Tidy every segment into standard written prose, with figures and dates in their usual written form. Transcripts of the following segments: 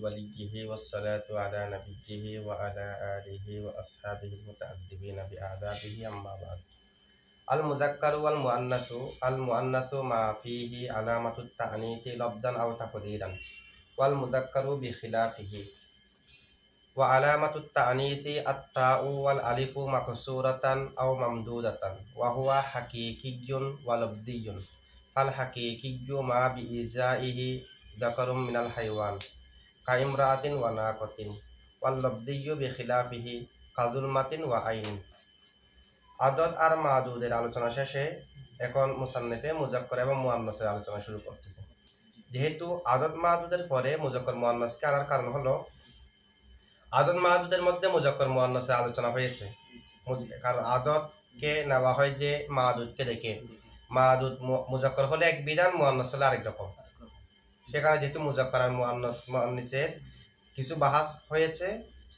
وليه والصلاة على نبيه وعلى آله وأصحابه المتأدبين بآدابه أما بعد. المذكر والمؤنث ما فيه علامة التأنيث لفظا أو تقديرا، والمذكر بخلافه. وعلامة التأنيث التاء والألف مكسورة أو ممدودة، وهو حقيقي ولفظي. فالحقيقي ما بإجزائه ذكر من الحيوان كامرأة وناقة، واللفظي بخلافه كظلمة وعين। আদদ আর মাদুদের আলোচনা শেষে এখন মুসান্নিফে মুজাক্কর এবং মুআন্নাসের আলোচনা শুরু করতেছে। যেহেতু আদদ মাদুদের পরে মুজাক্কর মুআন্নাসকে আনার কারণ হলো আদদ মাদুদের মধ্যে মুজাক্কর মুআন্নাসের আলোচনা হয়েছে, কারণ আদদকে নেওয়া হয় যে মাদুদকে দেখে। মাদুদ মুজাক্কর হলে এক বিধান, মুআন্নাস হলে আরেক রকম। সেখানে যেহেতু মুজাক্কর আর মুআন্নাসের কিছু বাহাস হয়েছে,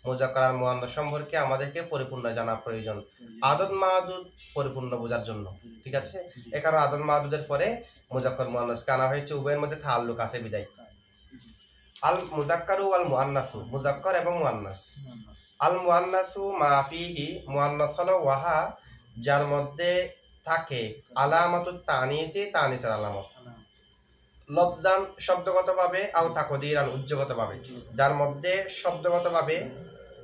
মুজাক্কর আর মুআন্নাস সম্পর্কে আমাদেরকে পরিপূর্ণ জানা প্রয়োজন আদদ মাদুদ পরিপূর্ণ বোঝার জন্য। ঠিক আছে, এ কারণে আদদ মাদুদের পরে মুজাক্কর মুআন্নাসকে আনা হয়েছে, উভয়ের মধ্যে তাআল্লুক আছে বিদায়। আল মুযাক্কারু ওয়াল মুআন্নাসু, মুযাক্কার এবং মুআন্নাস। আল মুআন্নাসু মা ফিহি, মুআন্নাস হলো ওয়াহা যার মধ্যে থাকে আলামাতুত তানিসি, তানিসের আলামত। লফজান শব্দগতভাবে, আও তাকদীরান উজ্জগতভাবে, যার মধ্যে শব্দগতভাবে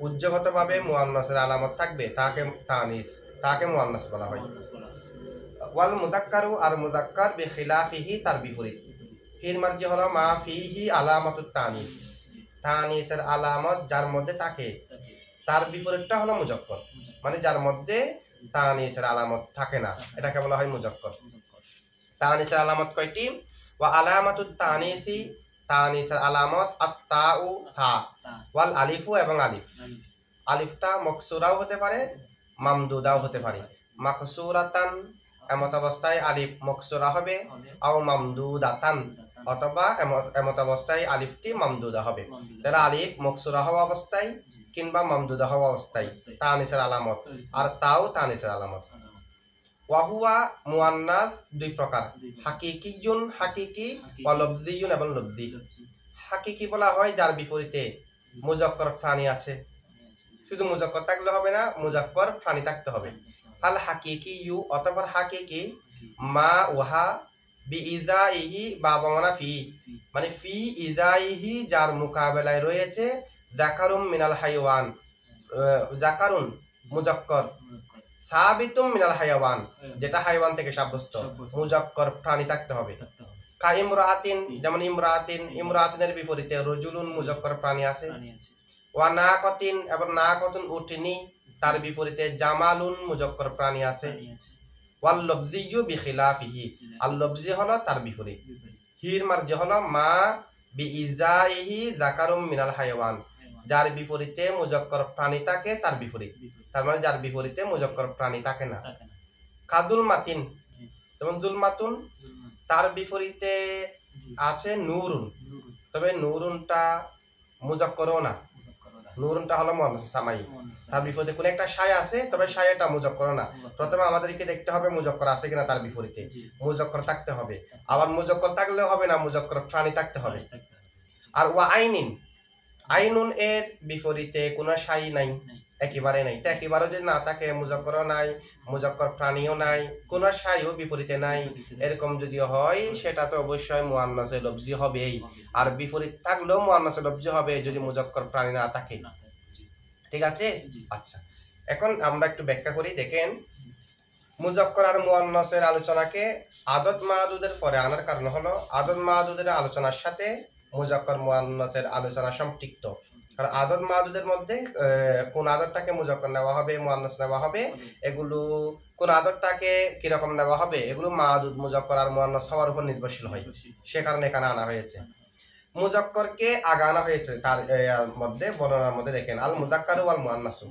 উজ্জগতভাবে মুআন্নাসের আলামত থাকবে তাকে তানিস, তাকে মুআন্নাস বলা হয়। ওয়াল মুযাক্কারু আর মুযাক্কার বিখিলাফিহি, তার বিপরীত। ফির মার্জি হলো মা ফিহি আলামাতুত তানিস, তানিসের আলামত যার মধ্যে থাকে, তার বিপরীতটা হলো মুযাক্কার, মানে যার মধ্যে তানিসের আলামত থাকে না, এটাকে বলা হয় মুযাক্কার। তানিসের আলামত কয়টি? ওয়া আলামাতুত তানিসি, তানিসের আলামত আত-তাউ, তা, ওয়াল আলিফু এবং আলিফ। আলিফটা মকসুরাও হতে পারে, মামদুদাও হতে পারে। মাকসুরাতান এমত অবস্থায় আলিফ মকসুরা হবে, আও মামদুদাতান অথবা এমত অবস্থায় আলিফটি মামদুদা হবে। তাহলে আলিফ মকসুরা হওয়া অবস্থায় কিংবা মামদুদা হওয়া অবস্থায় তানিসের আলামত, আর তাও তানিসের আলামত। ওয়াহুয়া মুআন্নাস দুই প্রকার, হাকিকিয়ুন হাকিকি, ওয়া লফজিয়ুন এবং লফজি। হাকিকি বলা হয় যার বিপরীতে মুযাক্কার প্রাণী আছে, শুধু মুযাক্কার থাকলে হবে না, মুযাক্কার প্রাণী থাকতে হবে। ফাল হাকিকিয়ু অতঃপর হাকিকি মা ওয়াহা বিইজাইহি বাবামানা ফি, মানে ফি ইজাইহি যার মোকাবেলায় রয়েছে যাকারুম মিনাল হাইওয়ান, যাকারুন মুযাক্কার, সাবিতুম মিনাল হাইওয়ান যেটা হাইওয়ান থেকে সাব্যস্ত, মুযাক্কার প্রাণী থাকতে হবে। কা ইমরাতিন, যেমন ইমরাতিন, ইমরাতিনের বিপরীতে রজুলুন মুযাক্কার প্রাণী আছে। ওয়া নাকাতিন এবং নাকাতুন উটনি, তার বিপরীতে জামালুন মুযাক্কার প্রাণী আছে। ওয়াল লফজিয়ু বিখিলাফিহি, আল লফজি হলো তার বিপরীত। হির মার্জি হলো মা বিইজাইহি যাকারুম মিনাল হাইওয়ান, যার বিপরীতে মুযাক্কার প্রাণী থাকে, তার বিপরীত, তার মানে যার বিপরীতে মুযাক্কার প্রাণী থাকে না। কাজুলমাতিন, যেমন জুলমাতুন, তার বিপরীতে আছে নূরুন, তবে নূরুনটা মুযাক্কারও না, নূরুনটা হলো মুআন্নাস সামাই। তার বিপরীতে কোন একটা শায় আছে, তবে শায়টা মুযাক্কার না। প্রথমে আমাদেরকে দেখতে হবে মুযাক্কার আছে কিনা, তার বিপরীতে মুযাক্কার থাকতে হবে। আবার মুযাক্কার থাকলেও হবে না, মুযাক্কার প্রাণী থাকতে হবে। আর ওয়া আইনিন, আইনুন এর বিপরীতে কোনো শাই নাই, একেবারে নাই। তা একেবারে যদি না থাকে, মুযাক্কারও নাই, মুযাক্কার প্রাণীও নাই, কোন শাইও বিপরীতে নাই, এরকম যদি হয় সেটা তো অবশ্যই মুআন্নাসে লফজি হবেই। আর বিপরীত থাকলেও মুআন্নাসে লফজি হবে যদি মুযাক্কার প্রাণী না থাকে। ঠিক আছে, আচ্ছা এখন আমরা একটু ব্যাখ্যা করি। দেখেন, মুযাক্কার আর মুআন্নাসের আলোচনাকে আদদ মাদুদের পরে আনার কারণ হলো আদদ মাদুদের আলোচনার সাথে মুযাক্কার মুআন্নাসের আলোচনা সম্পৃক্ত। কারণ আদদ মাদুদের মধ্যে কোন আদদটাকে মুযাক্কার নেওয়া হবে, মুআন্নাস নেওয়া হবে, এগুলো কোন আদদটাকে কিরকম নেওয়া হবে, এগুলো মাদুদ মুযাক্কার আর মুআন্নাস হওয়ার উপর নির্ভরশীল হয়। সে কারণে এখানে আনা হয়েছে। মুযাক্কারকে আগে আনা হয়েছে তার মধ্যে বর্ণনার মধ্যে। দেখেন, আল মুযাক্কারু ওয়াল মুআন্নাসু,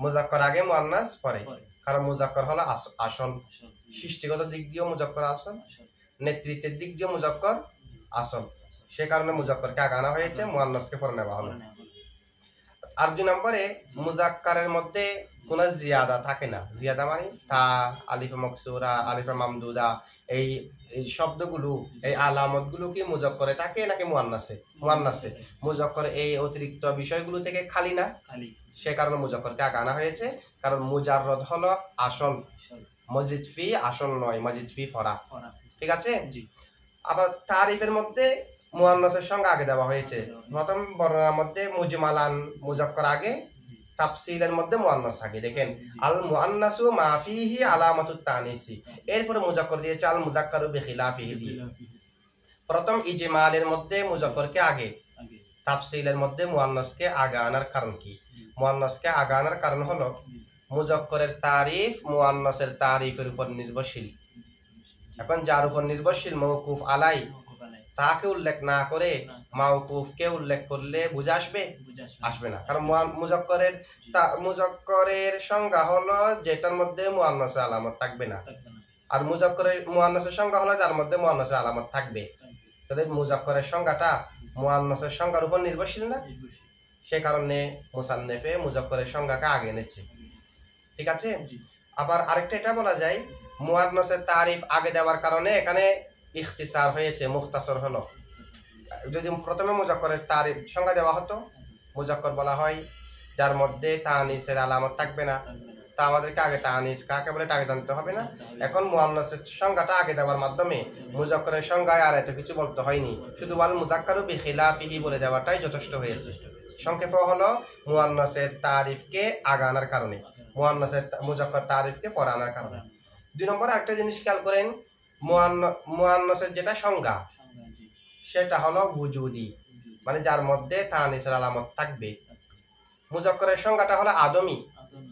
মুযাক্কার আগে মুআন্নাস পরে। কারণ মুযাক্কার হলো আসল, সৃষ্টিগত দিক দিয়েও মুযাক্কার আসল, নেতৃত্বের দিক দিয়েও মুযাক্কার আসল। সে কারণে মুযাক্কারকে আগে আনা হয়েছে, মুআন্নাসকে পরে নেওয়া হলো। আর 2 নম্বরে মুযাক্কারের মধ্যে কোনো জিয়াদা থাকে না। জিয়াদা মানে তা, আলিফে মকসুরা, আলিফে মামদুদা, এই এই শব্দগুলো, এই আলামতগুলো কি মুজাক্করে থাকে নাকি মুয়ান্নাসে? মুয়ান্নাসে। মুজাক্করে এই অতিরিক্ত বিষয়গুলো থেকে খালি না, সে কারণে মুজাক্করকে আগে আনা হয়েছে। কারণ মুজাররদ হলো আসল, মজিদ ফি আসল নয়, মজিদ ফি ফরা। ঠিক আছে। আবার তারিফের মধ্যে মুয়ান্নাসের সঙ্গে আগে দেওয়া হয়েছে। প্রথম বর্ণনার মধ্যে মুজমালান মুজাক্কর আগে, তাফসীলের মধ্যে মুয়ান্নাস আগে। দেখেন আল মুআন্নাসু মা ফিহি আলামাতুত তানিসি, এরপরে মুজাক্কর দিয়েছে আল মুযাক্কারু বিখিলাফিহি দিয়ে। প্রথম ইজমালের মধ্যে মুজাক্করকে আগে, তাফসীলের মধ্যে মুয়ান্নাসকে আগে আনার কারণ কি? মুয়ান্নাসকে আগে আনার কারণ হলো মুজাক্করের তারিফ মুয়ান্নাসের তারিফের উপর নির্ভরশীল। এখন যার উপর নির্ভরশীল মওকুফ আলাই, তাকে উল্লেখ না করে মাওকুফকে উল্লেখ করলে বুঝে আসবে? আসবে না। কারণ মুজাক্করের সংজ্ঞা হলো যেটার মধ্যে মুয়ান্নাসের আলামত থাকবে না, আর মুয়ান্নাসের সংজ্ঞা হলো যার মধ্যে মুয়ান্নাসের আলামত থাকবে। তাহলে মুজাক্করের সংজ্ঞাটা মুয়ান্নাসের সংজ্ঞার উপর নির্ভরশীল না, সে কারণে মুসান্নিফে মুজাক্করের সংজ্ঞাকে আগে এনেছে। ঠিক আছে। আবার আরেকটা এটা বলা যায়, মুয়ান্নাসের তারিফ আগে দেওয়ার কারণে এখানে ইখতিসার হয়েছে, মুখতাসর হলো। যদি প্রথমে মুজাক্করের তারিফ সংজ্ঞা দেওয়া হতো, মুজাক্কর বলা হয় যার মধ্যে তানিসের আলামত থাকবে না, তা আমাদেরকে আগে তানিস কাকে বলে আগে জানতে হবে না। এখন মুয়ান্নাসের সংজ্ঞাটা আগে দেওয়ার মাধ্যমে মুজাক্করের সংজ্ঞায় আর এত কিছু বলতে হয়নি, শুধু ওয়াল মুযাক্কারু বিখিলাফিহি বলে দেওয়াটাই যথেষ্ট হয়েছে। সংক্ষেপে হলো মুয়ান্নাসের তারিফকে আগে আনার কারণে, মুয়ান্নাসের মুজাক্কর তারিফকে পরে আনার কারণে। 2 নম্বর একটা জিনিস খেয়াল করেন, মুয়ান্নাসের যেটা সংজ্ঞা সেটা হলো ওজুদি, মানে যার মধ্যে তানিসের আলামত থাকবে। মুজাক্করের সংজ্ঞাটা হলো আদমি,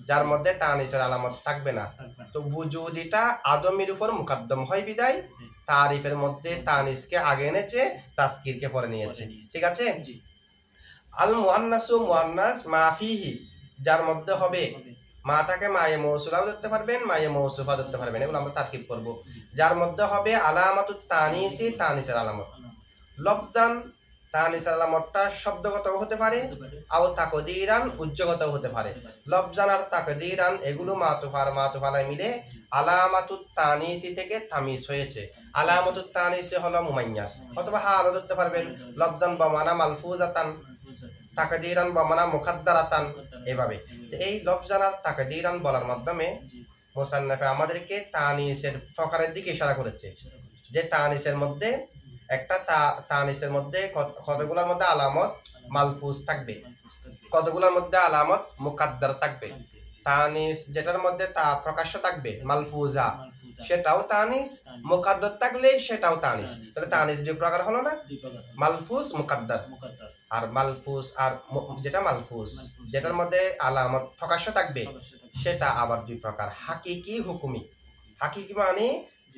যার মধ্যে তানিসের আলামত থাকবে না। তো ওজুদিটা আদমির উপর মুকদ্দম হয় বিদায় তারিফের মধ্যে তানিসকে আগে এনেছে, তাজকিরকে পরে নিয়েছে। ঠিক আছে। আল মুআন্নাসু মুআন্নাস মা ফিহি, যার মধ্যে হবে, মাটাকে মায়ে মৌসুলাও ধরতে পারবেন, মায়ে মৌসুফা ধরতে পারবেন, এগুলো আমরা তারকিব করব। যার মধ্যে হবে আলামাতুত তানিসি, তানিসের আলামত। লফজান, তানিসের আলামতটা শব্দগত হতে পারে, আও তাকদীরান উজ্জগত হতে পারে। লফজান আর তাকদীরান এগুলো মাতুফ আলাই মিলে আলামাতুত তানিসি থেকে তামিজ হয়েছে। আলামাতুত তানিসি হলো মুমাইয়াস, অথবা হালও ধরতে পারবেন। লফজান বা মানা মালফুজাতান, তাকদীরান বা মানা মুকাদ্দারাতান, এভাবে। এই লফজান আর তাকদীরান বলার মাধ্যমে মুসান্নিফে আমাদেরকে তানিসের প্রকারের দিকে ইশারা করেছে, যে তানিসের মধ্যে একটা তানিসের মধ্যে কতগুলোর মধ্যে আলামত মালফুজ থাকবে, কতগুলোর মধ্যে আলামত মুকাদ্দার থাকবে। তানিস যেটার মধ্যে তা প্রকাশ্য থাকবে মালফুজা, সেটাও তানিস, মুকাদ্দার থাকলে সেটাও তানিস। তাহলে তানিস 2 প্রকার হলো না, মালফুজ মুকাদ্দার। আর মালফুজ আর যেটা মালফুজ যেটার মধ্যে আলামত প্রকাশ্য থাকবে সেটা আবার 2 প্রকার, হাকিকি হুকুমি। হাকিকি মানে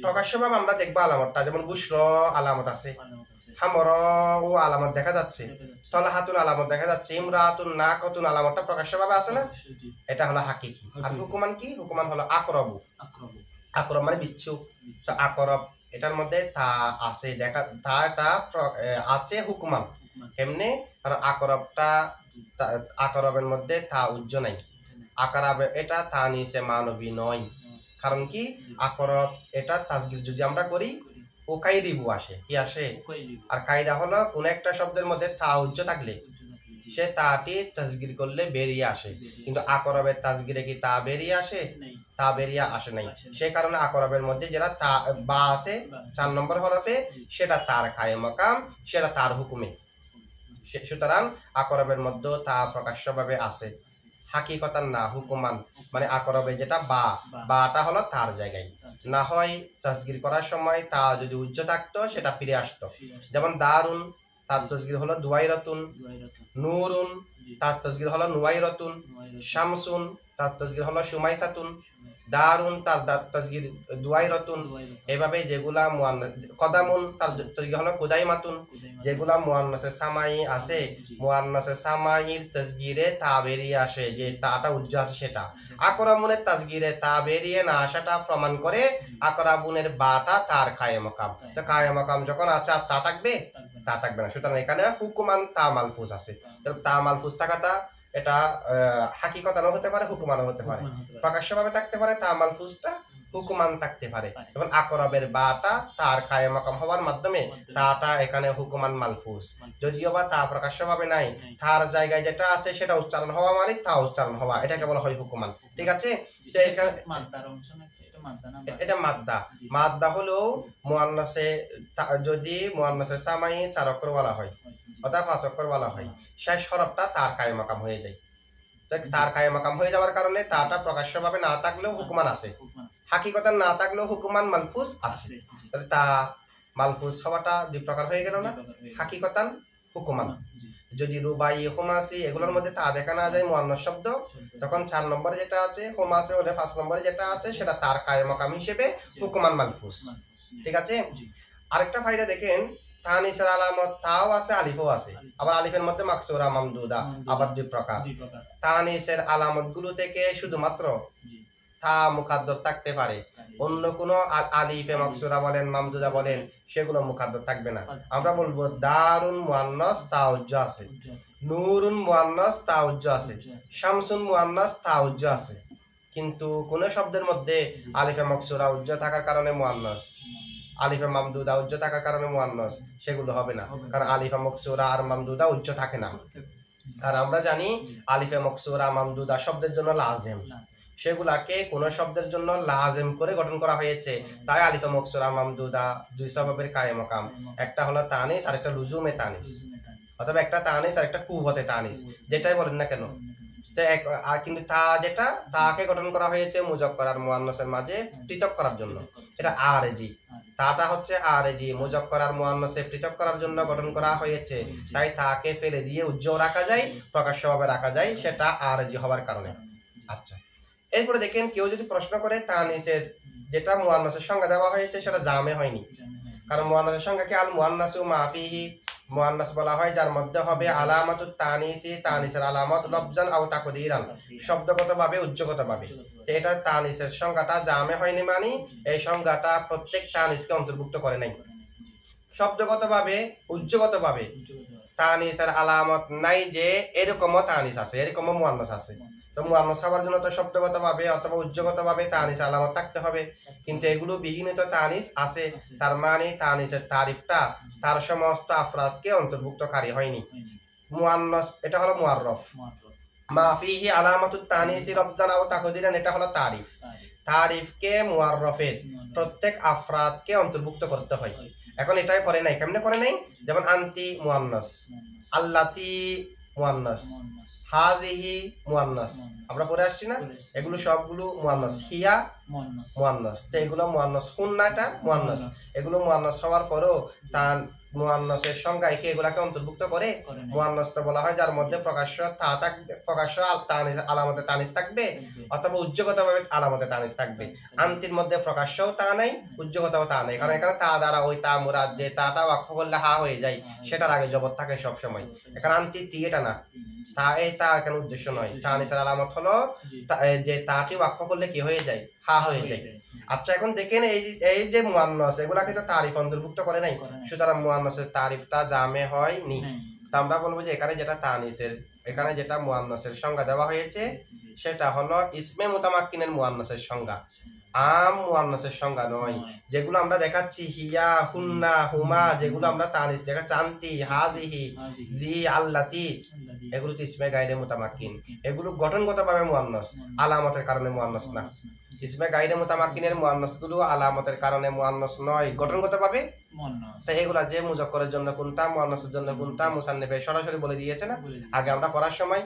প্রকাশ্যভাবে আমরা দেখবো আলামতটা, যেমন বুশর আলামত আছে, হামর ও আলামত দেখা যাচ্ছে, তলহাতুন আলামত দেখা যাচ্ছে, ইমরাতুন নাকাতুন আলামতটা প্রকাশ্যভাবে আছে না, এটা হলো হাকিকি। আর হুকুমান কি? হুকুমান হলো আকরবু, আকরব মানে বিচ্ছু। তো আকরব এটার মধ্যে তা আছে, দেখা তাটা আছে হুকুমান। কেমনে? কারণ আকরবের মধ্যে তা উজ্জ নাই, আকরাবে এটা তানিসে মানবী নয়। কারণ কি? আকরব এটা তাসগীর যদি আমরা করি ওকাইরিবু আসে, কি আসে? আর কায়দা হলো কোন একটা শব্দের মধ্যে তা উজ্জ থাকলে সে তাটি তাসগীর করলে বেরিয়ে আসে, কিন্তু আকরবের তাসগীরে কি তা বেরিয়ে আসে? তা বেরিয়ে আসে নাই। সে কারণে আকরবের মধ্যে যেটা তা বা আছে 4 নম্বর হরফে, সেটা তার কায়ে মাকাম, সেটা তার হুকুমে। সুতরাং আকরবের মধ্যে তা প্রকাশ্যভাবে আছে, হাকিকতান না, হুকুমান। মানে আকরবে যেটা বাটা হলো তার জায়গায়, না হয় তাসগীর করার সময় তা যদি উজ্জ থাকতো সেটা ফিরে আসতো। যেমন দারুন, তার তাসগীর হলো দুয়াইরাতুন, নূরুন তার তাসগীর হলো নুয়াইরাতুন, শামসুন তার তাসগীর হলো সুমাইসাতুন, দারুন তার তাসগীর দুয়াইরাতুন। এভাবে যেগুলা কদামুন তার তাসগীর হলো কুদাইমাতুন। যেগুলা মুয়ান্নাসে সামাই আছে, মুয়ান্নাসে সামাইর তাসগীরে তা বেরিয়ে আসে, যে তাটা উজ্জ আছে সেটা। আকরাবুনের তাসগীরে তা বেরিয়ে না আসাটা প্রমাণ করে আকরাবুনের বাটা তার কায়ে মাকাম। তো কায়ে মাকাম যখন আছে আর তা থাকবে? তা থাকবে না। সুতরাং এখানে হুকুমান তা মালফুজ আছে। তা মালফুজ থাকাটা এটা হাকিকতানও হতে পারে, হুকুমানও হতে পারে। প্রকাশ্যভাবে থাকতে পারে তা মালফুজটা, হুকুমান থাকতে পারে। যেমন আকরাবের বাটা তার কায়ে মাকাম হওয়ার মাধ্যমে তাটা এখানে হুকুমান মালফুজ, যদিও বা তা প্রকাশ্যভাবে নাই, তার জায়গায় যেটা আছে সেটা উচ্চারণ হওয়া মানে তা উচ্চারণ হওয়া, এটাকে বলা হয় হুকুমান। ঠিক আছে, তো এখানে এটা মাদ্দা। মাদ্দা হলো মুয়ান্নাসে যদি মুয়ান্নাসে সামাই 4 অক্ষর বলা হয় অথবা 5 অক্ষর বলা হয়, শেষ হরফটা তার কায়ে মাকাম হয়ে যায়। তার কায়ে মাকাম হয়ে যাওয়ার কারণে তাটা প্রকাশ্যভাবে না থাকলেও হুকুমান আছে, হাকিকতান না থাকলেও হুকুমান মালফুজ আছে। তাহলে তা মালফুজ হওয়াটা দুই প্রকার হয়ে গেল না, হাকিকতান হুকুমান। যদি রুবাই হুমাসি এগুলোর মধ্যে তা দেখা না যায় মুয়ান্নাস শব্দ, তখন 4 নম্বরে যেটা আছে হুমাসি হলে 5 নম্বরে যেটা আছে সেটা তার কায়ে মাকাম হিসেবে হুকুমান মালফুজ। ঠিক আছে, আরেকটা ফায়দা দেখেন, তানিসের আলামত তাও আছে আলিফও আছে, আবার আলিফের মধ্যে মাকসুরা মামদুদা আবার দুই প্রকার। তানিসের আলামত গুলো থেকে শুধুমাত্র তা মুকাদ্দর থাকতে পারে, অন্য কোনো আলিফে মাকসুরা বলেন মামদুদা বলেন সেগুলো মুকাদ্দর থাকবে না। আমরা বলবো দারুন মুয়ান্নাস তাউজ্জ আছে, নূরুন মুয়ান্নাস তাউজ্জ আছে, শামসুন মুয়ান্নাস তাউজ্জ আছে, কিন্তু কোন শব্দের মধ্যে আলিফে মাকসুরা উজ্জ থাকার কারণে মুয়ান্নাস, আলিফে মামদুদা উজ্জ থাকার কারণে মুয়ান্নাস, সেগুলো হবে না, কারণ আলিফে মাকসুরা আর মামদুদা উজ্জ থাকে না। আর আমরা জানি আলিফে মাকসুরা মামদুদা শব্দের জন্য লাজেম, সেগুলাকে কোন শব্দের জন্য লাজেম করে গঠন করা হয়েছে, তাই আলিফে মাকসুরা মামদুদা দুই সবাবের কায়ে মাকাম, একটা হলো তানিস আর একটা লুজুমে তানিস, অথবা একটা তানিস আর একটা কুবতে তানিস, যেটাই বলেন না কেন। কিন্তু তা যেটা তাকে গঠন করা হয়েছে মুজাক্কার আর মুয়ান্নাসের মাঝে পৃথক করার জন্য, এটা আরজি, তাটা হচ্ছে আরজি, মুজাক্কার আর মুয়ান্নাসে পৃথক করার জন্য গঠন করা হয়েছে, তাই তাকে ফেলে দিয়ে উজ্জ্বল রাখা যায়, প্রকাশ্যভাবে রাখা যায়, সেটা আরজি হওয়ার কারণে। আচ্ছা, এরপরে দেখেন কেউ যদি প্রশ্ন করে তানিসের যেটা মুয়ান্নাসের সংজ্ঞা দেওয়া হয়েছে সেটা জামে হয়নি, কারণ মুয়ান্নাসের সংজ্ঞাকে আল মুয়ান্নাসু মা ফিহি মুয়ান্নাস বলা হয় যার মধ্যে হবে আলামাতুত তানিসি, তানিসের আলামত লফজান আও তাকদীরান, শব্দগতভাবে উচ্চগতভাবে। তো এটা তানিসের সংজ্ঞাটা জামে হয়নি, মানে এই সংজ্ঞাটা প্রত্যেক তানিসকে অন্তর্ভুক্ত করে নাই। শব্দগতভাবে উচ্চগতভাবে তানিসের আলামত নাই যে এরকমও তানিস আছে, এরকমও মুয়ান্নাস আছে। তো মুয়ান্নাস হওয়ার জন্য তো শব্দগতভাবে অথবা উচ্চগতভাবে তানিস আলামত থাকতে হবে, কিন্তু এগুলো বিহীনিত তানিস আছে, তার মানে তানিসের তারিফটা তার সমস্ত আফরাদকে অন্তর্ভুক্তকারী হয়নি। মুয়ান্নাস এটা হলো মুআররাফ, মা ফিহি আলামাতুত তানিসি রফদান আও তাকদীরান এটা হলো তারিফ, তারিফকে মুআররাফের প্রত্যেক আফরাদকে অন্তর্ভুক্ত করতে হয়। এখন এটাই করে নাই, কেমনে করে নাই? যেমন আনতি মুয়ান্নাস, আল্লাতি মুয়ান্নাস, হাযিহি মুয়ান্নাস, আমরা পড়ে আসছি না, এগুলো সবগুলো মুয়ান্নাস, হিয়া মুয়ান্নাস, তো এগুলো মুয়ান্নাস, হুন্নাটা মুয়ান্নাস, এগুলো মুয়ান্নাস হওয়ার পরেও তার মুয়ান্নাসের সংজ্ঞায় কি এগুলাকে অন্তর্ভুক্ত করে? মুয়ান্নাস তো বলা হয় যার মধ্যে প্রকাশ্য তা থাকবে, প্রকাশ্য তানিস আলামতে তানিস থাকবে, অথবা উজ্জ্বগতভাবে আলামতে তানিস থাকবে। আনতির মধ্যে প্রকাশ্যও তা নাই, উজ্জ্বগতও তা নাই, কারণ এখানে তা দ্বারা ওই তা মুরাদ যে তাটা ওয়াকফ করলে হা হয়ে যায়, সেটার আগে জবর থাকে সব সময়। এখানে আনতি তি এটা না, তা এই তা এখানে উদ্দেশ্য নয়, তানিসের আলামত হলো যে তাটি ওয়াকফ করলে কি হয়ে যায়? হা হয়ে যায়। আচ্ছা, এখন দেখেন এই যে মুয়ান্নাস এগুলাকে তো তারিফ অন্তর্ভুক্ত করে নাই, সুতরাং মুয়ান্নাসের তারিফটা জামে হয়নি। তো আমরা বলবো যে এখানে যেটা তানিসের, এখানে যেটা মুয়ান্নাসের সংজ্ঞা দেওয়া হয়েছে সেটা হলো ইসমে মুতামাক্কিনের মুয়ান্নাসের সংজ্ঞা, আম মুয়ান্নাসের সংজ্ঞা নয়। যেগুলো আমরা দেখাচ্ছি হিয়া, হুন্না, হুমা, যেগুলো আমরা তানিস দেখাচ্ছি, আনতি, হাযিহি, দি, আল্লাতি, এগুলো তো ইসমে গায়রে মুতামাক্কিন, এগুলো গঠনগতভাবে মুয়ান্নাস, আলামতের কারণে মুয়ান্নাস না। ইসমে গায়রে মুতামাক্কিনের মুয়ান্নাসগুলো আলামতের কারণে মুয়ান্নাস নয়, গঠনগতভাবে মুয়ান্নাস। তো এগুলা যে মুজাক্কারের জন্য কোনটা, মুয়ান্নাসের জন্য কোনটা, মুসান্নিফে সরাসরি বলে দিয়েছে না আগে আমরা পড়ার সময়,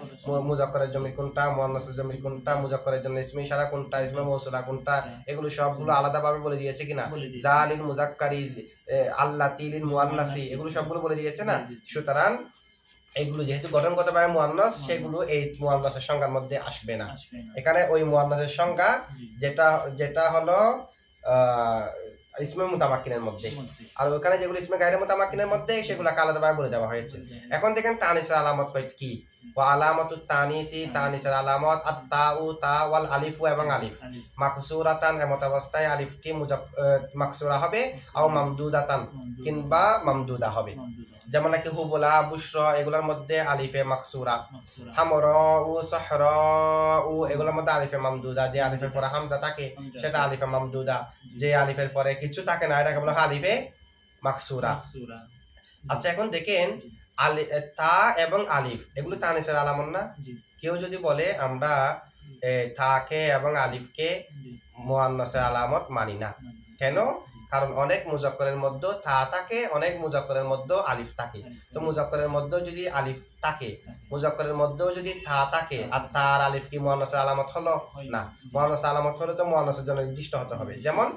মুজাক্কারের জন্য কোনটা, মুয়ান্নাসের জন্য কোনটা, মুজাক্কারের জন্য ইসমে ইশারা কোনটা, ইসমে মৌসুলা কোনটা, এগুলো সবগুলো আলাদাভাবে বলে দিয়েছে কিনা। দালিল মুজাক্কারি, আল্লাতি লিল মুয়ান্নাসি, এগুলো সবগুলো বলে দিয়েছে না। সুতরাং এগুলো যেহেতু গঠনগতভাবে মুয়ান্নাস, সেগুলো এই মুয়ান্নাসের সংজ্ঞার মধ্যে আসবে না। এখানে ওই মুয়ান্নাসের সংজ্ঞা যেটা হলো ইসমে মুতামাক্কিনের মধ্যে, আর ওখানে যেগুলো ইসমে গায়রে মুতামাক্কিনের মধ্যে সেগুলোকে আলাদাভাবে বলে দেওয়া হয়েছে। এখন দেখেন তানিসের আলামত কি, ওয়া আলামাতুত তানিসি, তানিসের আলামত আত-তাউ, তা ওয়াল আলিফু এবং আলিফ, মাকসুরাতান এমত অবস্থায় আলিফটি মাকসুরা হবে, আও মামদুদাতান কিংবা মামদুদা হবে। যেমন নাকি হুবলা, বুশরা এগুলোর মধ্যে আলিফে মাকসুরা, মাকসুরা, হামরা ও সাহরা ও এগুলোর মধ্যে আলিফে মামদুদা। যে আলিফের পরে হামজা থাকে সেটা আলিফে মামদুদা। যে আলিফের পরে কিছু থাকে না এটাকে বলা হয় আলিফে মাকসুরা। মাকসুরা। আচ্ছা এখন দেখেন তা এবং আলিফ এগুলো তানিসের আলামত না? জি কেউ যদি বলে আমরা তাকে এবং আলিফকে জি মুআন্নাসের আলামত মানি না, কেন? কারণ অনেক মুজাক্করের মধ্যে তা থাকে, অনেক মুজাক্করের মধ্যে আলিফ থাকে। তো মুজাক্করের মধ্যে যদি আলিফ থাকে, মুজাক্করের মধ্যেও যদি তা থাকে, আর তার আলিফ কি মুআন্নাসের আলামত হলো না? মুআন্নাসের আলামত হলে তো মুআন্নাসের জন্য নির্দিষ্ট হতে হবে। যেমন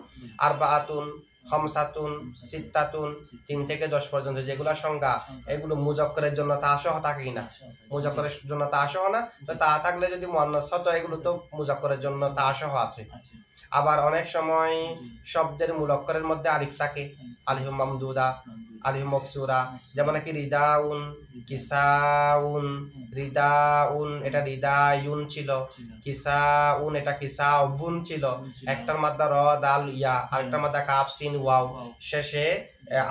আরবাআতুন, খামসাতুন, সিত্তাতুন, 3 থেকে 10 পর্যন্ত যেগুলো সংজ্ঞা, এগুলো মুজাক্করের জন্য তা সহ থাকে কিনা? মুজাক্করের জন্য তা সহ না, তো তা থাকলে যদি মুআন্নাস হতো এগুলো তো মুজাক্করের জন্য তা সহ আছে। আবার অনেক সময় শব্দের মূল অক্ষরের মধ্যে আলিফ থাকে, আলিফ মামদুদা, আলিফ মকসুরা। যেমন নাকি রিদাউন, কিসাউন, রিদাউন এটা রিদায়ুন ছিল, কিসাউন এটা কিসাউন ছিল। একটার মধ্যে র দাল ইয়া, আরেকটার মধ্যে কাফ সিন ওয়াও, শেষে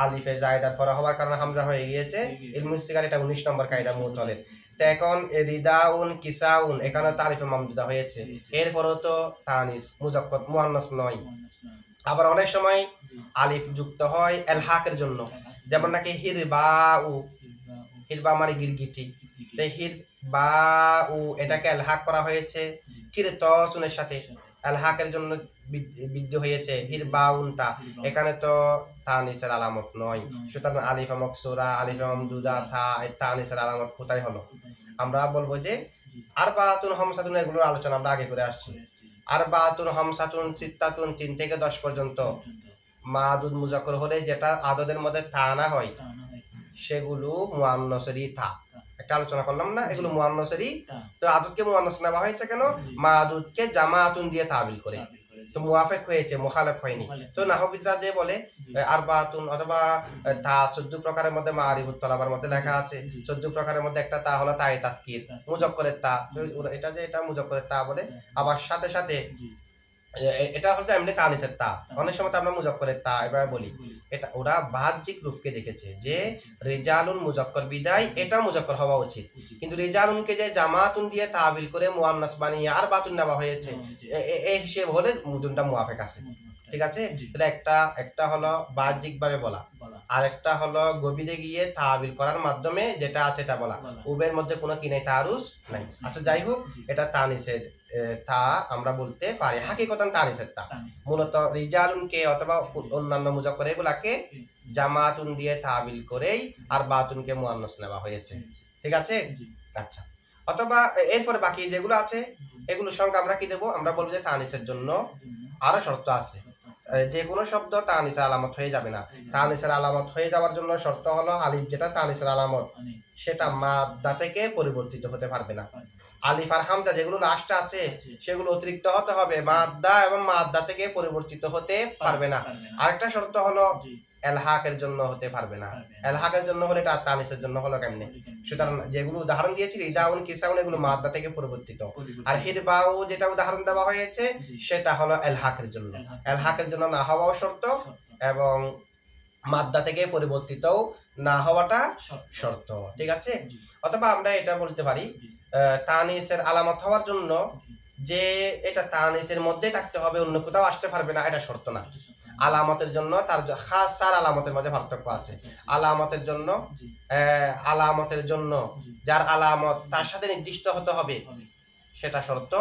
আলিফে জায়দার পরে হওয়ার কারণে হামজা হয়ে গিয়েছে। ইলমুস সিগার এটা 19 নম্বর কায়দা মুতলের। তো এখন রিদাউন, কিসাউন এখানে তো আলিফে মামদুদা হয়েছে, এরপরও তো তানিস মুজাক্কর মুআন্নাস নয়। আবার অনেক সময় আলিফ যুক্ত হয় এলহাকের জন্য, যেমন নাকি হিরবাউ, হিরবা মানে গিরগিটি, তো হিরবাউ এটাকে এলহাক করা হয়েছে কিরতসুনের সাথে, এলহাকের জন্য বৃদ্ধি হয়েছে হিরবাউনটা, এখানে তো তানিসের আলামত নয়। সুতরাং আলিফা মকসুরা, আলিফা মামদুদা, তানিসের আলামত কোথায় হলো? আমরা বলবো যে আরবাআতুন, হামসাতুন এগুলোর আলোচনা আমরা আগে করে আসছি। আরবাআতুন, হামসাতুন, সিত্তাতুন 3 থেকে 10 পর্যন্ত মাদুদ মুজাক্কর হলে যেটা আদদের মধ্যে তা না হয় সেগুলো মুআন্নাসেরই তা। একটা আলোচনা করলাম না, এগুলো মুআন্নাসেরই। তো আদদকে মুআন্নাস নেওয়া হয়েছে কেন? মাদুদকে জামাআতুন দিয়ে তাবিল করে, তো মুওয়াফিক হয়েছে, মুখালেফ হয়নি। তো নাহবিদরা যে বলে আরবাআতুন অথবা তা 14 প্রকারের মধ্যে মারিফুত তলাবার মধ্যে লেখা আছে, 14 প্রকারের মধ্যে একটা তা হলো তায়ে তাসকির, মুজাক্করের তা। এটা যে এটা মুজাক্করের তা বলে, আবার সাথে সাথে এটা হচ্ছে এমনি তানিসের তা। অনেক সময় তো আমরা মুজাক্করের তা এভাবে বলি। এটা ওরা বাহ্যিক রূপকে দেখেছে যে রিজালুন মুজাক্কর বিদায় এটা মুজাক্কর হওয়া উচিত, কিন্তু রিজালুনকে যে জামাতুন দিয়ে তাবিল করে মুআন্নাস বানিয়ে আর বাতুন নেওয়া হয়েছে, এই হিসেব হলে মুদুনটা মুয়াফিক আছে। ঠিক আছে? তাহলে একটা হলো বাহ্যিক ভাবে বলা, আর একটা হলো গভীরে গিয়ে তাবিল করার মাধ্যমে যেটা আছে এটা বলা। উভয়ের মধ্যে কোনো কি নাই, তারুস নাই। আচ্ছা যাই হোক, এটা তানিসের তা আমরা বলতে পারি, হাকিকতান তানিসের তা। মূলত রিজালুনকে অথবা অন্যান্য মুজাক্কর এগুলাকে জামাতুন দিয়ে তাবিল করেই আর বাতুনকে মুআন্নাস নেওয়া হয়েছে। ঠিক আছে? আচ্ছা, অথবা এরপরে বাকি যেগুলো আছে এগুলোর সঙ্গে আমরা কি দেব? আমরা বলবো যে তানিসের জন্য আরো শর্ত আছে। যে কোনো শব্দ তানিসের আলামত হয়ে যাবে না। তানিসের আলামত হয়ে যাওয়ার জন্য শর্ত হলো আলিফ যেটা তানিসের আলামত সেটা মাদ্দা থেকে পরিবর্তিত হতে পারবে না। আলিফ আর হামজা যেগুলো লাস্টে আছে সেগুলো অতিরিক্ত হতে হবে, মাদ্দা এবং মাদ্দা থেকে পরিবর্তিত হতে পারবে না। আরেকটা শর্ত হলো এলহাকের জন্য হতে পারবে না। এলহাকের জন্য হলে এটা তানিসের জন্য হলো কেমনে? সুতরাং যেগুলো উদাহরণ দিয়েছি রিদাউন, কিসাউন এগুলো মাদ্দা থেকে পরিবর্তিত, আর হিরবাউ যেটা উদাহরণ দেওয়া হয়েছে সেটা হলো এলহাকের জন্য। এলহাকের জন্য না হওয়াও শর্ত এবং মাদ্দা থেকে পরিবর্তিত না হওয়াটা শর্ত। ঠিক আছে? অথবা আমরা এটা বলতে পারি তানিসের আলামত হওয়ার জন্য যে এটা তানিসের মধ্যে থাকতে হবে, অন্য কোথাও আসতে পারবে না, এটা শর্ত না। আলামতের জন্য তার খাসার আলামতের মধ্যে পার্থক্য আছে। আলামতের জন্য যার আলামত তার সাথে নির্দিষ্ট হতে হবে সেটা শর্ত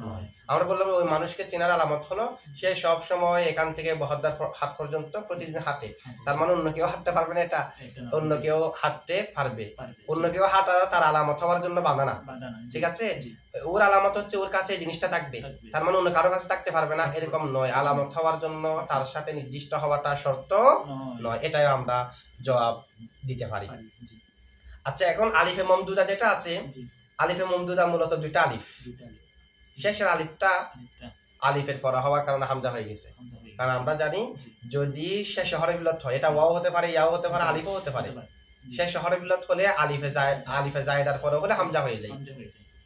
নয়। আমরা বললাম ওই মানুষকে চেনার আলামত হলো সে সব সময় এখান থেকে বহদ্দার হাট পর্যন্ত প্রতিদিন হাঁটে, তার মানে অন্য কেউ হাঁটতে পারবে না, এটা অন্য কেউ হাঁটতে পারবে। অন্য কেউ হাঁটা তার আলামত হওয়ার জন্য বাধা না। ঠিক আছে? ওর আলামত হচ্ছে ওর কাছে এই জিনিসটা থাকবে, তার মানে অন্য কারো কাছে থাকতে পারবে না, এরকম নয়। আলামত হওয়ার জন্য তার সাথে নির্দিষ্ট হওয়াটা শর্ত নয়, এটাই আমরা জবাব দিতে পারি। আচ্ছা, এখন আলিফে মামদুদা যেটা আছে, আলিফে মামদুদা মূলত দুইটা আলিফ। শেষের আলিফটা আলিফের পরে হওয়ার কারণে হামজা হয়ে গেছে। কারণ আমরা জানি যদি শেষে হরফ ইল্লাত হয়, এটা ওয়াও হতে পারে, ইয়াও হতে পারে, আলিফও হতে পারে। শেষে হরফ ইল্লাত হলে আলিফে জায়েদার পরে হলে হামজা হয়ে যায়।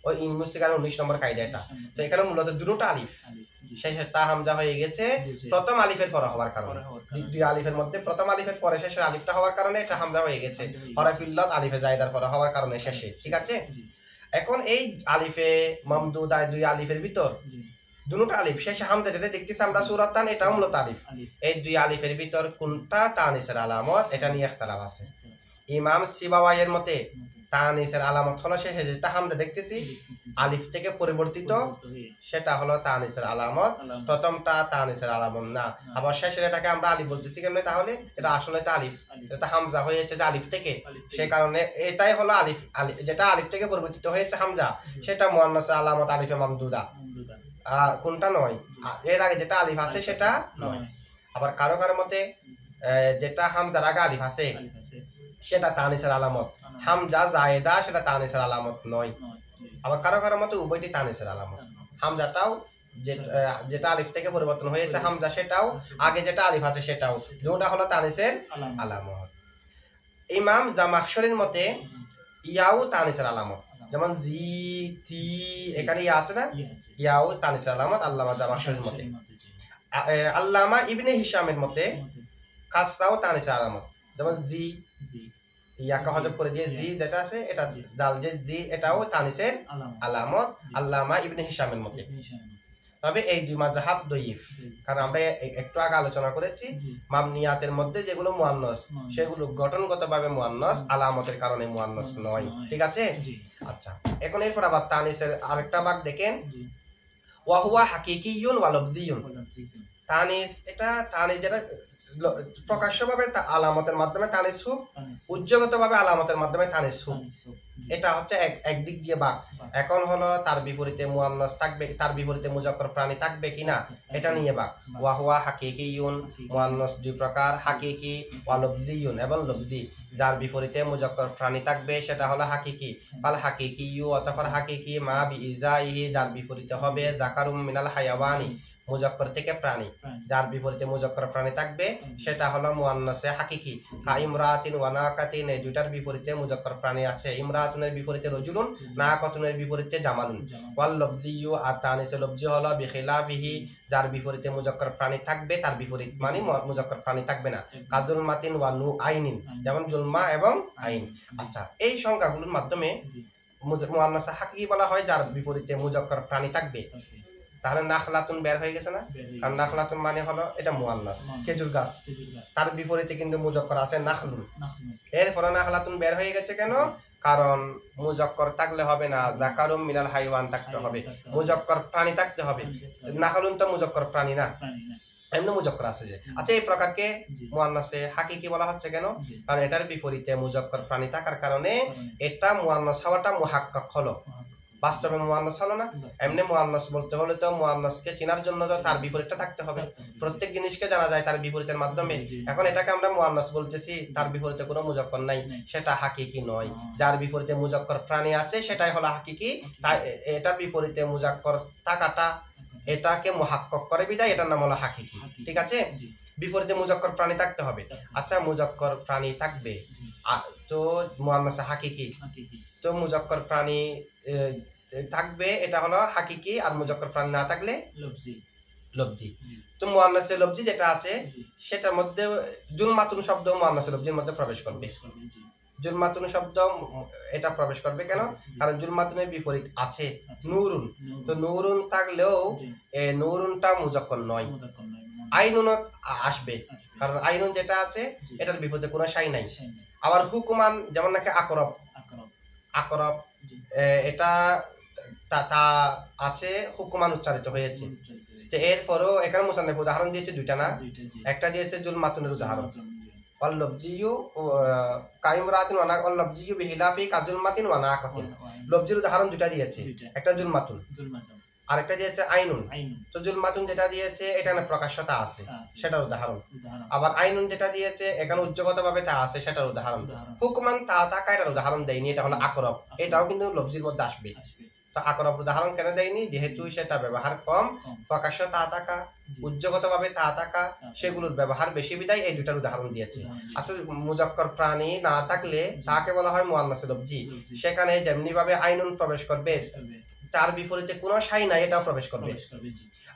ওই ইলমুস সিগারের 19 নম্বর কায়দা এটা। তো এখানে মূলত দুটো আলিফ, শেষেরটা হামজা হয়ে গেছে প্রথম আলিফের পরে হওয়ার কারণে, দুই আলিফের মধ্যে প্রথম আলিফের পরে শেষের আলিফটা হওয়ার কারণে এটা হামজা হয়ে গেছে, হরফে ইল্লাত আলিফে জায়দার পরে হওয়ার কারণে শেষে। ঠিক আছে, এখন এই আলিফে মামদুদায় দুই আলিফের ভিতর দুটো আলিফ শেষে হামজা যেটা দেখতেছি আমরা সূরাত তান, এটা মূলত আলিফ। এই দুই আলিফের ভিতর কোনটা তানিসের আলামত, এটা নিয়ে ইখতিলাফ আছে। ইমাম সিবাওয়াইয়ের মতে তানিসের আলামত হলো শেষে যেটা হামজা দেখতেছি আলিফ থেকে পরিবর্তিত, সেটা হলো তানিসের আলামত। প্রথমটা তানিসের আলামত না। আবার শেষের এটাকে আমরা আলিফ বলতেছি কেমনে, তাহলে এটা আসলে তো আলিফ, এটা হামজা হয়েছে যে আলিফ থেকে, সেই কারণে এটাই হলো আলিফ। যেটা আলিফ থেকে পরিবর্তিত হয়েছে হামজা, সেটা মুআন্নাসের আলামত আলিফে মামদুদা, আর কোনটা নয়, এর আগে যেটা আলিফ আছে সেটা নয়। আবার কারো কারো মতে যেটা হামজার আগে আলিফ আছে সেটা তানিসের আলামত, হামজা জায়েদা সেটা তানিসের আলামত নয়। আবার কারো কারো মতে উভয়টি তানিসের আলামত, হামজাটাও যেটা আলিফ থেকে পরিবর্তন হয়েছে হামজা সেটাও, আগে যেটা আলিফ আছে সেটাও, দুটো হলো তানিসের আলামত। ইমাম জামাখশরীর মতে ইয়াও তানিসের আলামত, যেমন জি তি এখানে ইয়া আছে না, ইয়াও তানিসের আলামত আল্লামা জামাখশরীর মতে। আল্লামা ইবনে হিশামের মতে কাসরাও তানিসের আলামত, যেমন জি ইয়াকে হযফ করে দিয়ে জি যেটা আছে এটা দাল যে জি, এটাও তানিসের আলামত আল্লামা ইবনে হিশামের মতে। তবে এই দুই মাযহাব দয়ীফ, কারণ আমরা একটু আগে আলোচনা করেছি মামনিয়াতের মধ্যে যেগুলো মুআন্নাস সেগুলো গঠনগতভাবে মুআন্নাস, আলামতের কারণে মুআন্নাস নয়। ঠিক আছে, আচ্ছা এখন এরপর আবার তানিসের আরেকটা ভাগ দেখেন, ওয়া হুয়া হাকিকিয়ুন ওয়া লফজিয়ুন। তানিস এটা তানিস যেটা প্রকাশ্যভাবে আলামতের মাধ্যমে তানিস হোক, উজ্জগতভাবে আলামতের মাধ্যমে তানিস হোক, এটা হচ্ছে একদিক দিয়ে বাক। এখন হলো তার বিপরীতে মুআন্নাস থাকবে, তার বিপরীতে মুজাক্কর প্রাণী থাকবে কিনা এটা নিয়ে বাক। ওয়া হুয়া হাকিকিয়ুন, মুআন্নাস দুই প্রকার, হাকিকি ওয়া লফজিয়ুন, এবং লফজি যার বিপরীতে মুজাক্কর প্রাণী থাকবে সেটা হলো হাকিকি। ফাল হাকিকিয়ু অতঃপর হাকিকি মা বিইজাইহি যার বিপরীতে হবে যাকারুম মিনাল হায়াওয়ানি মুজাক্কর থেকে প্রাণী, যার বিপরীতে মুজাক্কর প্রাণী থাকবে সেটা হলো মুআন্নাসে হাকিকি। কা ইমরাতিন ওয়া নাকাতিন, এই দুইটার বিপরীতে মুজাক্কর প্রাণী আছে, ইমরাতুনের বিপরীতে রজুলুন, নাকাতুনের বিপরীতে জামালুন। ওয়াল লফজিয়ু আর তানিসে লফজি হলো বিখিলাফিহি যার বিপরীতে মুজাক্কর প্রাণী থাকবে তার বিপরীত মানে মুজাক্কর প্রাণী থাকবে না। কাজুলমাতিন ওয়া নু আইনিন, যেমন জুলমা এবং আইন। আচ্ছা এই সংখ্যাগুলোর মাধ্যমে মুআন্নাসে হাকিকি বলা হয় যার বিপরীতে মুজাক্কর প্রাণী থাকবে। তাহলে নাখলাতুন বের হয়ে গেছে না, কারণ নাখলাতুন মানে হলো এটা মুআন্নাস খেজুর গাছ, তার বিপরীতে কিন্তু মুজাক্কর আছে নাখলুন। এরপরে নাখলাতুন বের হয়ে গেছে কেন, কারণ মুজাক্কর থাকলে হবে না, যাকারুম মিনাল হাইওয়ান থাকতে হবে, মুজাক্কর প্রাণী থাকতে হবে। নাখলুন তো মুজাক্কর প্রাণী না, এমনি মুজাক্কর আছে যে। আচ্ছা এই প্রকারকে মুআন্নাসে হাকিকি বলা হচ্ছে কেন, কারণ এটার বিপরীতে মুজাক্কর প্রাণী থাকার কারণে এটা মুআন্নাস হওয়াটা মুহাক্কাক হলো, বাস্তবে মুআন্নাস হলো না। এমনি মুআন্নাস বলতে হলে তো মুআন্নাসকে চেনার জন্য তো তার বিপরীতটা থাকতে হবে, প্রত্যেক জিনিসকে জানা যায় তার বিপরীতের মাধ্যমে। এখন এটাকে আমরা মুআন্নাস বলতেছি, তার বিপরীতে কোনো মুজাক্কর নাই, সেটা হাকিকি নয়। যার বিপরীতে মুজাক্কর প্রাণী আছে সেটাই হলো হাকিকি, তাই এটার বিপরীতে মুজাক্কর থাকাটা এটাকে মুহাক্কাক করে বিদায় এটার নাম হলো হাকিকি। ঠিক আছে, বিপরীতে মুজাক্কর প্রাণী থাকতে হবে। আচ্ছা মুজাক্কর প্রাণী থাকবে তো মুআন্নাসে হাকিকি, তো মুজাক্কর প্রাণী থাকবে এটা হলো হাকিকি, আর মুজাক্কর প্রাণী না থাকলে লফজি। তো মুআন্নাসে লফজি যেটা আছে সেটার মধ্যে জুলমাতুন শব্দ মুআন্নাসে লফজির মধ্যে প্রবেশ করবে। জুলমাতুন শব্দ এটা প্রবেশ করবে কেন, কারণ জুলমাতুনের বিপরীত আছে নূরুন, তো নূরুন থাকলেও নূরুনটা মুজাক্কর নয়, আইনুন আসবে, কারণ আইনুন যেটা আছে এটার বিপরীতে কোনো শাই নাই। আবার হুকুমান যেমন নাকি আকরব, আকরব এটা তা আছে হুকুমান উচ্চারিত হয়েছে। তো এরপরও এখানে মুসান্নিফ উদাহরণ দিয়েছে দুইটা না, একটা দিয়েছে জুলমাতুনের উদাহরণ, ওয়াল লফজিয়ু কাইমরাতিন ওয়া নাক, ওয়াল লফজিয়ু বিহিলাফি কাজুলমাতিন ওয়া নাকাতিন, লফজির উদাহরণ দুইটা দিয়েছে, একটা জুলমাতুন আরেকটা দিয়েছে আইনুন। তো জুলমাতুন যেটা দিয়েছে এখানে প্রকাশ্যতা আছে সেটার উদাহরণ, আবার আইনুন যেটা দিয়েছে এখানে উজ্জগতভাবে তা আছে সেটার উদাহরণ। হুকুমান তা থাকা এটার উদাহরণ দেয়নি, এটা হলো আকরব, এটাও কিন্তু লফজির মধ্যে আসবে। তো আকরব উদাহরণ কেন দেয়নি, যেহেতু সেটা ব্যবহার কম, প্রকাশ্য তা থাকা, উজ্জগতভাবে তা থাকা সেগুলোর ব্যবহার বেশি বিদায় এই দুটার উদাহরণ দিয়েছে। আচ্ছা মুজাক্কর প্রাণী না থাকলে তাকে বলা হয় মুআন্নাসে লফজি, সেখানে যেমনি ভাবে আইনুন প্রবেশ করবে তার বিপরীতে কোনো শাই নাই এটাও প্রবেশ করবে।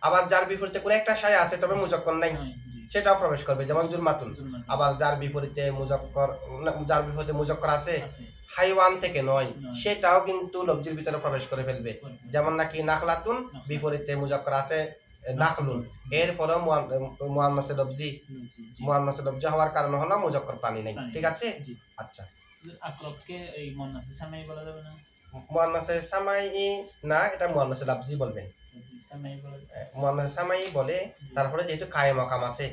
আবার যার বিপরীতে কোনো একটা শায় আছে তবে মুজাক্কর নাই, সেটাও প্রবেশ করবে, যেমন জুলমাতুন। আবার যার বিপরীতে মুজাক্কর আছে হাইওয়ান থেকে নয়, সেটাও কিন্তু লব্জির ভিতরে প্রবেশ করে ফেলবে। যেমন নাকি নাখলাতুন বিপরীতে মুজাক্কর আছে নাখলুন, এরপরেও মুআন্নাসে লব্জি হওয়ার কারণ হলো মুজাক্কর প্রাণী নেই। ঠিক আছে? আচ্ছা, আকরাবকে এই মুআন্নাসে সামাই বলা যাবে না? মুআন্নাসে সামাই না, এটা মুআন্নাসে লাফজি বলবেন। মুআন্নাসে সামাই বলে, তারপরে যেহেতু কায়ে মাকাম আছে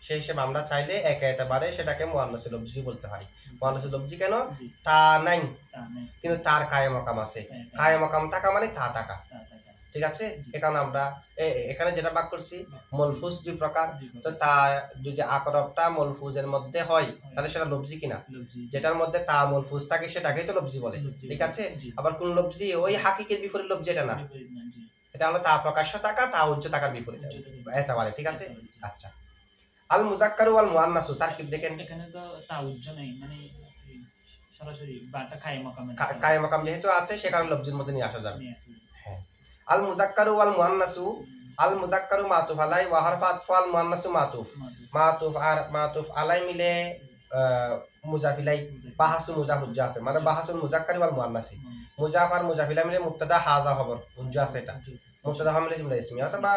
সেই হিসেবে আমরা চাইলে একে একেবারে সেটাকে মুআন্নাসে লফজি বলতে পারি। মুআন্নাসে লফজি কেন? তা নাই, কিন্তু তার কায়ে মাকাম আছে। কায়ে মাকাম থাকা মানে তা থাকা। ঠিক আছে? এখানে আমরা এখানে যেটা বাক করছি মলফুজ দুই প্রকার, তো তা যদি আকরবটা মলফুজের মধ্যে হয় তাহলে সেটা লফজি কিনা, যেটার মধ্যে তা মলফুজ থাকে সেটাকেই তো লফজি বলে। ঠিক আছে? আবার কোন লফজি ওই হাকিকের বিপরীত লফজি এটা না, এটা হলো তা প্রকাশ্য থাকা, তা উজ্জ্ব থাকার বিপরীত এটা বলে। ঠিক আছে? আচ্ছা, আল মুযাক্কারু ওয়াল মুআন্নাসু তারকিব দেখেন, এখানে তো তা উজ্জ্ব নাই, মানে সরাসরি বাটা কায়ে মাকাম যেহেতু আছে সে কারণে লফজির মধ্যে নিয়ে আসা যাবে। হ্যাঁ, আল মুযাক্কারু ওয়াল মুআন্নাসু, আল মুযাক্কারু মাতুফ আলাই ওয়া হারফু আতফ, আল মুআন্নাসু মাতুফ আর মাতুফ আলাই মিলে মুজাফ ইলাই, বাহাসু মুজাফ উজ্জা আছে, মানে বাহাসুল মুযাক্কারি ওয়াল মুআন্নাসি, মুজাফ আর মুজাফ ইলাই মিলে মুবতাদা হাযা খবর উজ্জা আছে, এটা মুবতাদা হামলে জুমলা ইসমিয়া, অথবা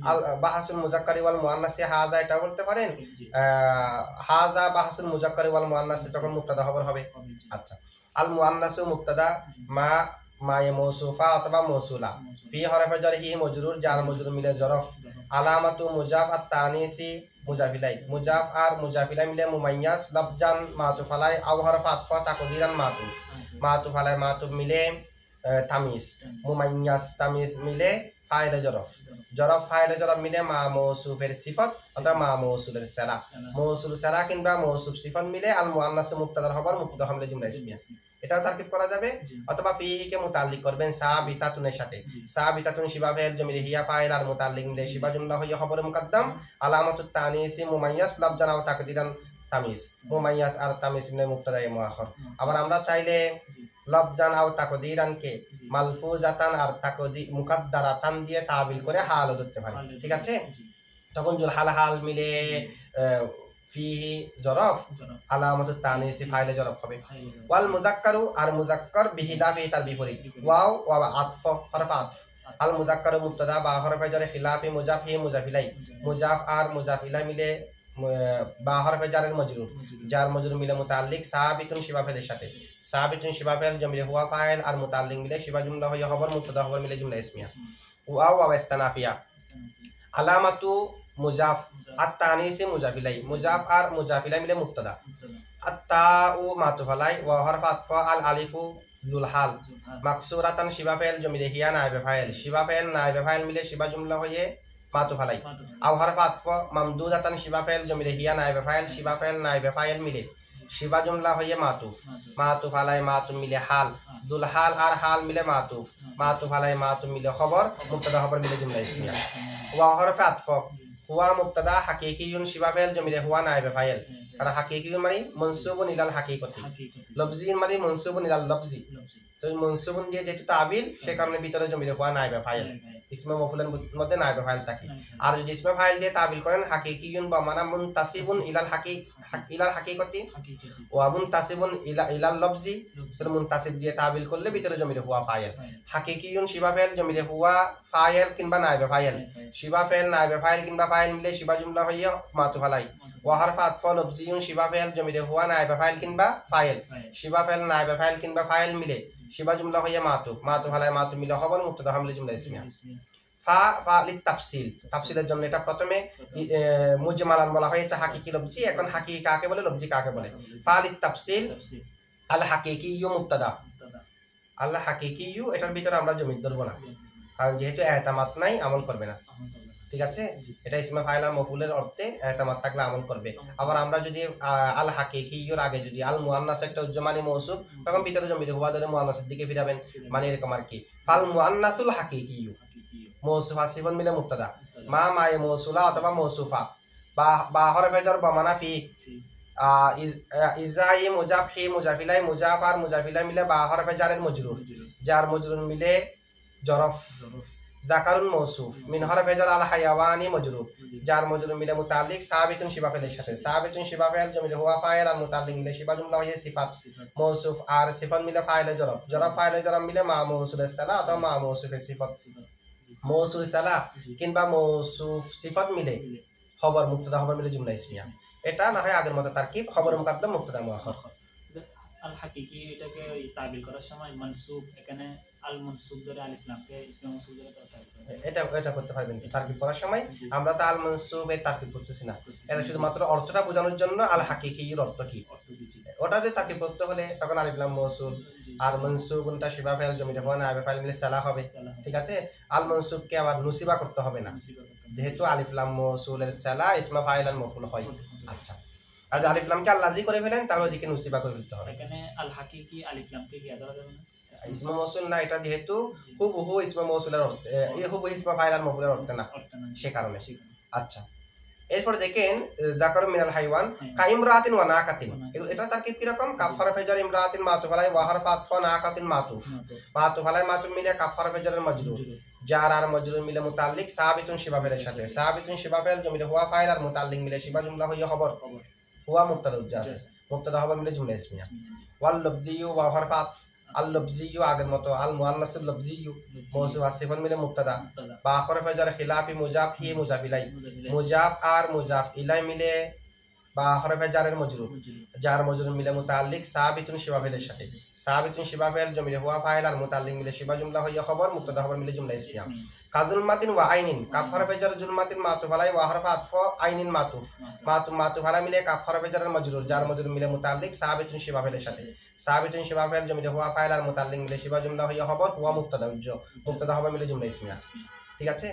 আল বাহাসুল মুযাক্কারি ওয়াল মুআন্নাসি হাযা এটা বলতে পারেন। হাযা বাহাসুল মুযাক্কারি ওয়াল মুআন্নাসি তখন মুবতাদা খবর হবে। আচ্ছা, আল মুআন্নাসু মুবতাদা মায়ে মৌসুফা অথবা মৌসুলা, ফি হরফে জারহি মজরুর, জার মজরুর মিলে জরফ, আলামাতু মুজাফ আর তানিসি মুজাফিলাই, মুজাফ আর মুজাফিলাই মিলে মুমাইয়াস, লফজান মাতুফ আলাই আও হরফ আতফ তাকদিরান মাতুফ আলাই মাতুফ মিলে তামিজ, মুমাইয়াস তামিজ মিলে ফাইলে জরফ, ফাইলে জরফ মিলে মা মৌসুফের সিফত অথবা মা মৌসুলের সেরা, মৌসুল সেরা কিংবা মৌসুফ সিফত মিলে আল মুআন্নাসে মুবতাদার খবর মুবতাদা হামলে জুমলা ইসমিয়া, এটাও তারকিব করা যাবে। অথবা ফিহি কে মুতাল্লিক করবেন সাবিতাতুনের সাথে, সাবিতাতুন শিবা ফাইল জমিরে হিয়া ফাইল আর মুতাল্লিক মিলে শিবা জুমলা হইয়া খবরে মুকদ্দম, আলামাতুত তানিসি মুমাইয়াস লফজান আও তাকদিরান তামিজ, মুমাইয়াস আর তামিজ মিলে মুবতাদায়ে মুআখার। আবার আমরা চাইলে লফজান আও তাকদিরান কে মালফুজাতান আর মুকাদ্দারাতান দিয়ে তাবিল করে হালও ধরতে পারি। ঠিক আছে? তখন জুল হাল মিলে ফিহি জরফ, আলামাতুত তানিসি ফাইলে জরফ হবে। ওয়াল মুযাক্কারু আর মুযাক্কার বিহিলাফি তার বিপরীত, ওয়াও ওয়া আতফ হরফ আতফ, আল মুযাক্কারু মুবতাদা বা হরফে জারে খিলাফি মুজাফ হি মুজাফিলাই, মুজাফ আর মুজাফিলাই মিলে বা হরফে জারের মজরুর, জার মজরুর মিলে মুতাল্লিক সাবিতুন শিবা ফাইলের সাথে, সাবিতুন শিবা ফাইল জমিরে হুয়া ফাইল আর মুতাল্লিক মিলে শিবা জুমলা হইয়া খবর মুবতাদা খবর মিলে জুমলা ইসমিয়া। ওয়াও ওয়া ইস্তানাফিয়া, আলামাতু মুজাফ আর তানিসি মুজাফিলাই, মুজাফ আর মুজাফিলাই মিলে মুবতাদা, আত-তাউ মাতুফ আলাই ওয়া হরফ আতফ আল আলিফু যুল হাল, মাকসুরাতান শিবা ফাইল জমিরে হিয়া নাইবে ফাইল, শিবা ফাইল নাইবে ফাইল মিলে শিবা জুমলা হয়ে মাতুফ আলাই, আও হরফ আতফ মামদুদাতান শিবা ফাইল জমিরে হিয়া নাইবে ফাইল, শিবা ফাইল নাইবে ফাইল মিলে শিবা জুমলা হয়ে মাতুফ আলাই মাতুফ মিলে হাল, যুল হাল আর হাল মিলে মাতুফ আলাই মাতুফ মিলে খবর মুবতাদা খবর মিলে জুমলা ইসমিয়া। ওয়া হরফ আতফ হুয়া মুবতাদা হাকিকিয়ুন শিবা ফাইল জমিরে হুয়া নাইবে ফাইল, কারণ হাকিকিয়ুন মানে মনসুবুন ইলাল হাকিকতি, লফজিন মানে মনসুবুন ইলাল লফজি, তো মনসুবুন দিয়ে যেহেতু তাবিল সে কারণে ভিতরে জমিরে হুয়া নাইবে ফাইল, ইসমে মফুলের মধ্যে নাইবে ফাইল থাকে। আর যদি ইসমে ফাইল দিয়ে তাবিল করেন হাকিকিয়ুন বা মানা মুনতাসিবুন ইলাল হাকিকতি ওয়া মুনতাসিবুন ইলাল লফজি, সেটা মুনতাসিব দিয়ে তাবিল করলে ভিতরে জমিরে হুয়া ফাইল। হাকিকিয়ুন শিবা ফাইল জমিরে হুয়া ফাইল কিংবা নাইবে ফাইল, শিবা ফাইল নাইবে ফাইল কিংবা ফাইল মিলে শিবা জুমলা হইয়া মাতুফ আলাই, ওয়া হরফ আতফ লফজিয়ুন শিবা ফাইল জমিরে হুয়া নাইবে ফাইল কিংবা ফাইল, শিবা ফাইল নাইবে ফাইল কিংবা ফাইল মিলে শিবা জুমলা হইয়া মাতুফ আলাই মাতুফ মিলে খবর মুবতাদা হামলে জুমলা ইসমিয়া। ফা লিতাফসিল, তাফসিলের জন্য এটা প্রথমে মুজমালান বলা হয়েছে হাকিকি লফজি, এখন হাকিকি কাকে বলে লফজি কাকে বলে। ফা লিতাফসিল আল হাকিকিয়্যু মুবতাদা, আল হাকিকিয়্যু এটার ভিতরে আমরা জমির ধরব না, কারণ যেহেতু এতামাত নাই আমল করবে না। ঠিক আছে? এটা ইসমে ফাইল আর মফুলের অর্থে এতামাত থাকলে আমল করবে। আবার আমরা যদি আল হাকিকিয়্যুর আগে যদি আল মুআন্নাস একটা উজ্জমানি মৌসুফ, তখন ভিতরে জমির হুয়া ধরে মুআন্নাসের দিকে ফিরাবেন, মানে এরকম আর কি। ফাল মুআন্নাসুল হাকিকিয়্যু, মৌসুফ আসিফুন মিলে মুবতাদা, মা মায়ে মৌসুলা অথবা মৌসুফা, বা হরফে জার বা মানা ফি, ইজাই মুজাফ হি মুজাফিলাই, মুজাফ আর মুজাফিলাই মিলে বা হরফে জারের মজরুর, জার মজরুর মিলে জরফ, যাকারুন মৌসুফ মিন হরফে জার আল হায়াওয়ানি মজরুর যার মজরুর মিলে মুতাল্লিক সাবিতুন শিবা ফেলের সাথে সাবিতুন শিবা ফেল জমিলে হুয়া ফাইল আর মুতাল্লিক মিলে শিবা জুমলা হয়ে সিফাত মৌসুফ আর সিফাত মিলে ফাইলে জরব জরব ফাইলে জরব মিলে মা মৌসুলের সালা অথবা মা মৌসুফের সিফাত মৌসুল সালা কিংবা মৌসুফ সিফাত মিলে খবর মুক্তদা খবর মিলে জুমলা ইসমিয়া এটা না হয় আগের মতো তারকিব খবর মুকাদ্দাম মুক্তদা মুআখার আল হাকিকি এটাকে ওই তাবিল করার সময় মানসুব এখানে আল মনসুব ধরে আলিফ লামকে ইসমে মনসুব ধরে তাবিল করে এটা করতে পারবেন তারকিব করার সময় আমরা তো আল মনসুবের তারকিব করতেছি না এটা শুধুমাত্র অর্থটা বোঝানোর জন্য আল হাকিকির অর্থ কি অর্থ দিচ্ছি ওটাতে তারকিব করতে হলে তখন আলিফ লাম মৌসুল আর মনসুবটা শিবা ফাইল জমিতে হবে না আবে ফাইল মিলে সালা হবে ঠিক আছে আল মনসুবকে আবার নুসিবা করতে হবে না যেহেতু আলিফ লাম মৌসুলের সালা ইসমা ফাইল আর মফুল হয় আচ্ছা আর যদি আলিফ লামকে আল্লাযী করে ফেলেন তাহলে ওদিকে নুসিবা করে ফেলতে হবে এখানে আল হাকিকি আলিফ লামকে কি আদা যাবে না ইসমা মৌসুল না এটা যেহেতু হুবহু ইসমা মৌসুলের অর্থ হুবহু ইসমা ফাইল আর মফুলের অর্থ না সে কারণে আচ্ছা এরপর দেখেন যাকারু মিনাল হাইওয়ান কা ইমরাতিন ওয়া নাকাতিন এটা তারকিব কি রকম কাফার ফেজার ইমরাতিন মাতুফ আলাই ওয়া হারফাত ফা নাকাতিন মাতুফ মাতুফ আলাই মাতুফ মিলে কাফার ফেজারের মজরুর জার আর মজরুর মিলে মুতাল্লিক সাবিতুন শিবা ফেলের সাথে সাবিতুন শিবা ফেল জমিলে হুয়া ফাইল আর মুতাল্লিক মিলে শিবা জুমলা হইয়া খবর হুয়া মুবতাদা উজ্জাস মুবতাদা খবর মিলে জুমলা ইসমিয়া ওয়াল লফজিয়ু ওয়া হারফাত আল লফজিয়ু আগের মতো আল মুআন্নাসুল লফজিয়ু মৌসুফ আসিফান মিলে মুবতাদা বা আখর ফেজার খিলাফি মুজাফ হি মুজাফ ইলাই মুজাফ আর মুজাফ ইলাই মিলে বা হরফে জারের মজরুর জার মজরুর মিলে মুতাল্লিক সাবিতুন শিবা ফেলের সাথে সাবিতুন শিবা ফেল জমিলে হুয়া ফাইল আর মুতাল্লিক মিলে শিবা জুমলা হইয়া খবর মুবতাদা খবর মিলে জুমলা ইসমিয়া কাজুলমাতিন ওয়া আইনিন কাফ হরফে জার জুলমাতিন মাতুফ আলাই ওয়া হরফ আতফ আইনিন মাতুফ মাতুফ আলাই মিলে কাফ হরফে জারের মজরুর জার মজরুর মিলে মুতাল্লিক সাবিতুন শিবা ফেলের সাথে সাবিতুন শিবা ফেল জমিলে হুয়া ফাইল আর মুতাল্লিক মিলে শিবা জুমলা হইয়া খবর হুয়া মুবতাদা খবর মিলে জুমলা ইসমিয়া ঠিক আছে